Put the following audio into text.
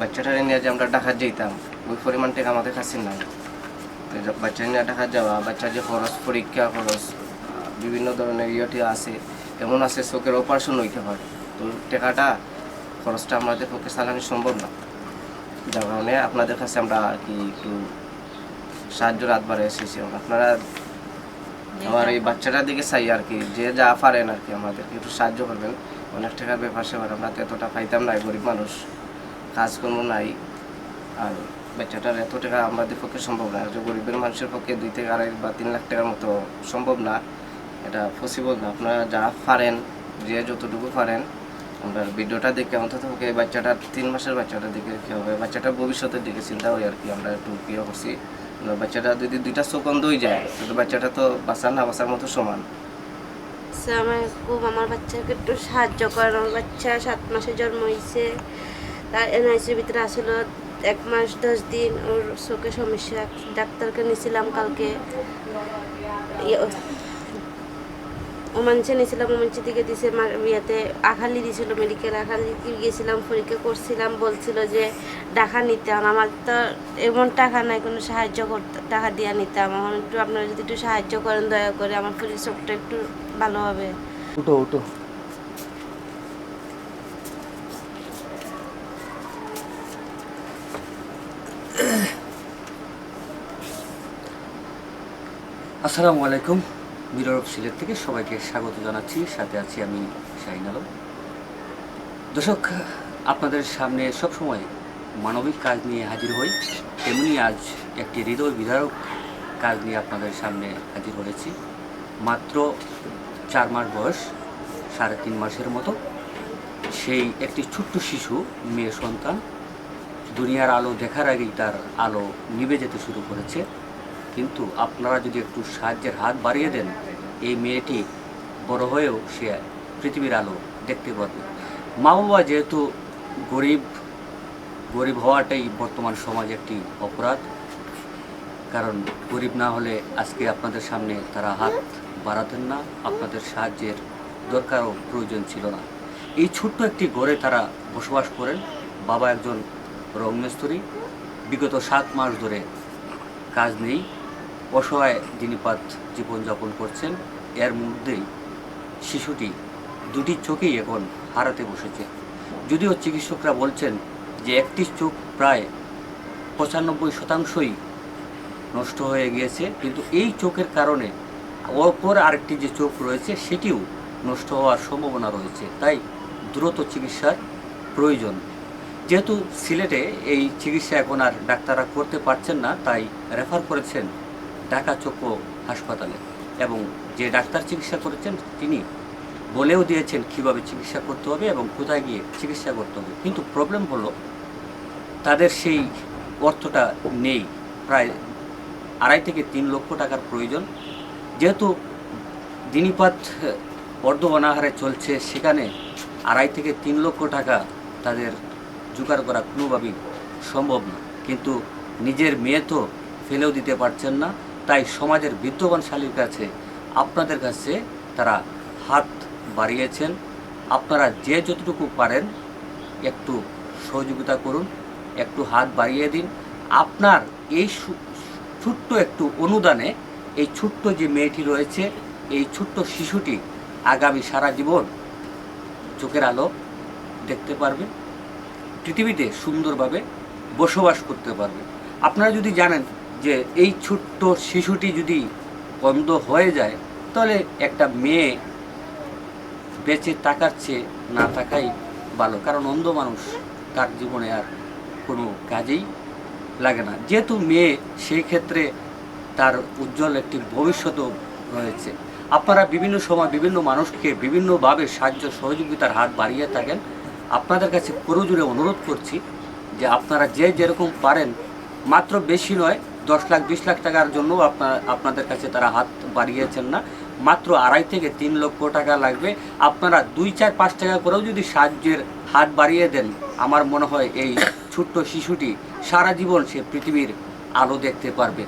বাচ্চাটারে নিয়ে যে আমরা ঢাকা যেতাম ওই পরিমাণ টাকা আমাদের কাছে নাই। বাচ্চা নিয়ে ঢাকা যাওয়া, বাচ্চার যে খরচ, পরীক্ষা খরচ, বিভিন্ন ধরনের ইয়েটি আছে, এমন আছে চোখের অপারেশন হইতে হয়। তো টাকাটা খরচটা আমাদের পক্ষে চালানো সম্ভব না। যার কারণে আপনাদের কাছে আমরা আর কি একটু সাহায্যের হাত বাড়িয়ে এসেছি। আপনারা আমার এই বাচ্চাটার দিকে চাই আর কি, যে যা পারেন আর কি আমাদেরকে একটু সাহায্য করবেন। অনেক টাকার ব্যাপার সেবার আমরা তো এতটা পাইতাম না, গরিব মানুষ, কাজকর্ম নাই। আর বাচ্চাটার এত টাকা আমাদের পক্ষে সম্ভব না। যে গরিবের মানুষের পক্ষে 2 থেকে 2.5 বা 3 লাখ টাকার মতো সম্ভব না, এটা পসিবল না। আপনারা যা পারেন, যে যতটুকু পারেন, আমরা ভিডিওটা দেখে অন্তত এই বাচ্চাটার 3 মাসের বাচ্চাটা দেখে কী হবে, বাচ্চাটার ভবিষ্যতের দিকে চিন্তা হয় আর কি। আমরা একটু প্রিয় করছি, বাচ্চাটা যদি 2টা চোখ বন্ধ হয়ে যায় তো বাচ্চাটা তো বাঁচার না বাঁচার মতো সমান। আমার বাচ্চাকে একটু সাহায্য করেন। আমার বাচ্চা 7 মাসে জন্ম হয়েছে, তার এনআইসির ভিতরে আসলে 1 মাস 10 দিন। ওর চোখে সমস্যা, ডাক্তারকে নিয়েছিলাম কালকে, ওমানসে নিয়েছিলাম, ওমানসি থেকে দিছে ইয়েতে আখালি দিয়েছিল, মেডিকেল আখালি গিয়েছিলাম, পরীক্ষা করছিলাম, বলছিল যে টাকা নিতাম। আমার তো এমন টাকা নাই কোনো সাহায্য করতে, টাকা দিয়ে নিতাম। এখন একটু আপনারা যদি একটু সাহায্য করেন দয়া করে, আমার চোখটা একটু ভালো হবে। উঠো উঠো। আসসালামু আলাইকুম। মিরর অফ সিলেট থেকে সবাইকে স্বাগত জানাচ্ছি। সাথে আছি আমি শাহিন আলম। দর্শক, আপনাদের সামনে সবসময় মানবিক কাজ নিয়ে হাজির হই, তেমনি আজ একটি হৃদয় বিদারক কাজ নিয়ে আপনাদের সামনে হাজির হয়েছি। মাত্র 4 মাস বয়স, 3.5 মাসের মতো সেই একটি ছোট্ট শিশু, মেয়ে সন্তান, দুনিয়ার আলো দেখার আগেই তার আলো নিভে যেতে শুরু করেছে। কিন্তু আপনারা যদি একটু সাহায্যের হাত বাড়িয়ে দেন, এই মেয়েটি বড় হয়েও সে পৃথিবীর আলো দেখতে পারবে। মা বাবা যেহেতু গরিব হওয়াটাই বর্তমান সমাজে একটি অপরাধ, কারণ গরিব না হলে আজকে আপনাদের সামনে তারা হাত বাড়াতেন না, আপনাদের সাহায্যের দরকারও প্রয়োজন ছিল না। এই ছোট্ট একটি ঘরে তারা বসবাস করেন। বাবা একজন রং মিস্ত্রি, বিগত 7 মাস ধরে কাজ নেই, অসহায় দিনপাত জীবনযাপন করছেন। এর মধ্যেই শিশুটি 2টি চোখেই এখন হারাতে বসেছে। যদিও চিকিৎসকরা বলছেন যে একটি চোখ প্রায় 95% নষ্ট হয়ে গিয়েছে, কিন্তু এই চোখের কারণে অপর আরেকটি যে চোখ রয়েছে সেটিও নষ্ট হওয়ার সম্ভাবনা রয়েছে। তাই দ্রুত চিকিৎসার প্রয়োজন। যেহেতু সিলেটে এই চিকিৎসা এখন আর ডাক্তাররা করতে পারছেন না, তাই রেফার করেছেন ঢাকা চক্ষু হাসপাতালে, এবং যে ডাক্তার চিকিৎসা করেছেন তিনি বলেও দিয়েছেন কীভাবে চিকিৎসা করতে হবে এবং কোথায় গিয়ে চিকিৎসা করতে হবে। কিন্তু প্রবলেম হলো তাদের সেই অর্থটা নেই। প্রায় 2.5 থেকে 3 লক্ষ টাকার প্রয়োজন। যেহেতু দিনপাত অর্ধঅনাহারে চলছে, সেখানে 2.5 থেকে 3 লক্ষ টাকা তাদের জোগাড় করা কোনোভাবেই সম্ভব না। কিন্তু নিজের মেয়ে তো ফেলেও দিতে পারছেন না, তাই সমাজের বিদ্যমান শালীর কাছে, আপনাদের কাছে তারা হাত বাড়িয়েছেন। আপনারা যে যতটুকু পারেন একটু সহযোগিতা করুন, একটু হাত বাড়িয়ে দিন। আপনার এই ছোট্ট একটু অনুদানে এই ছোট্ট যে মেয়েটি রয়েছে, এই ছোট্ট শিশুটি আগামী সারা জীবন চোখের আলো দেখতে পারবে, পৃথিবীতে সুন্দরভাবে বসবাস করতে পারবে। আপনারা যদি জানেন যে এই ছোট্ট শিশুটি যদি অন্ধ হয়ে যায়, তাহলে একটা মেয়ে বেঁচে থাকার চেয়ে না থাকাই ভালো, কারণ অন্ধ মানুষ তার জীবনে আর কোনো কাজেই লাগে না। যেহেতু মেয়ে, সেই ক্ষেত্রে তার উজ্জ্বল একটি ভবিষ্যৎও রয়েছে। আপনারা বিভিন্ন সময় বিভিন্ন মানুষকে বিভিন্নভাবে সাহায্য সহযোগিতার হাত বাড়িয়ে থাকেন। আপনাদের কাছে পুরোজুড়ে অনুরোধ করছি যে আপনারা যে যেরকম পারেন, মাত্র বেশি নয়, 10 লাখ 20 লাখ টাকার জন্য আপনাদের কাছে তারা হাত বাড়িয়েছেন না, মাত্র 2.5 থেকে 3 লক্ষ টাকা লাগবে। আপনারা 2, 4, 5 টাকা করেও যদি সাহায্যের হাত বাড়িয়ে দেন, আমার মনে হয় এই ছোট্ট শিশুটি সারা জীবন সে পৃথিবীর আলো দেখতে পারবে।